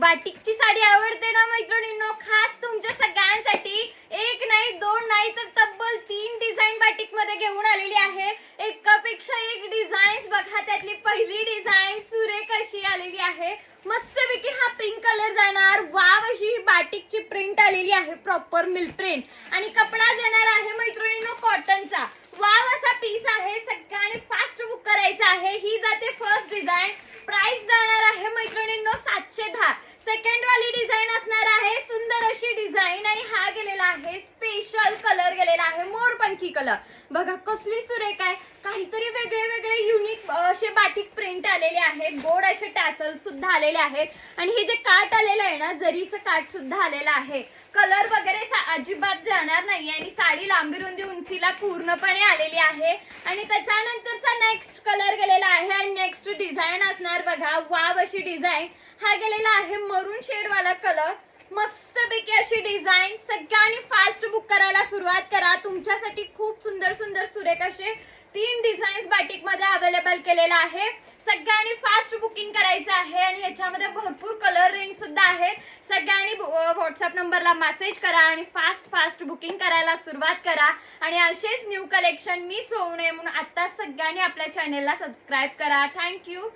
बाटिकची साडी आवडते ना मैत्रिणींनो, खास तुमच्या सगळ्यांसाठी एक नाही दोन नाही तर तब्बल 3 डिझाईन बाटिक मध्ये घेऊन आलेली आहे। एकापेक्षा एक डिझाईन्स बघा, त्यातली पहिली डिझाईन सुरेख अशी आलेली आहे। मस्तपैकी हा पिंक कलर जाणार, वाव अशी ही बाटिकची प्रिंट आलेली आहे, प्रॉपर मिल प्रिंट। आणि कपडा येणार आहे मैत्रिणींनो कॉटनचा। वाव असा पीस आहे, सगळ्यांनी फास्ट बुक करायचा आहे। ही जाते फर्स्ट डिझाईन, प्राइस जाणार आहे मैत्रिणींनो 710। सेकंड वाली डिझाईन असणार आहे सुंदर अशी डिझाईन, आणि हा गेलेला आहे स्पेशल कलर गेलेला आहे मोरपंखी कलर। बघा कसली सुरेख आहे, काहीतरी वेगळे वेगळे युनिक असे बाटिक प्रिंट आलेले आहे, गोड असे टॅसल सुद्धा आलेले आहेत। आणि हे जे काट आलेलं आहे ना, जरीचं काट सुद्धा आलेलं आहे। कलर वगैरे अजिबात जाणार नाही, आणि साडी लांबी रुंदी उंचीला पूर्णपणे आलेली आहे। आणि त्याच्यानंतरचा नेक्स्ट कलर गेलेला आहे, आणि नेक्स्ट डिझाईन असणार बघा, वाव अशी डिझाईन। हा गेलेला आहे मरून शेड वाला कलर, मस्तपैकी अशी डिझाईन। सगळ्यांनी फास्ट बुक करायला सुरुवात करा, तुमच्यासाठी खूप सुंदर सुंदर सुरेख असे 3 डिझाईन्स बाटिक मध्ये अवेलेबल केलेला आहे। सगळ्यांनी फास्ट बुकिंग करायचं आहे, आणि ह्याच्यामध्ये भरपूर कलर रेंज सुद्धा आहेत। सगळ्यांनी व्हॉट्सअप नंबरला मेसेज करा आणि फास्ट बुकिंग करायला सुरुवात करा। आणि असेच न्यू कलेक्शन मिस होऊ नये म्हणून आता सगळ्यांनी आपल्या चॅनेलला सबस्क्राइब करा। थँक्यू।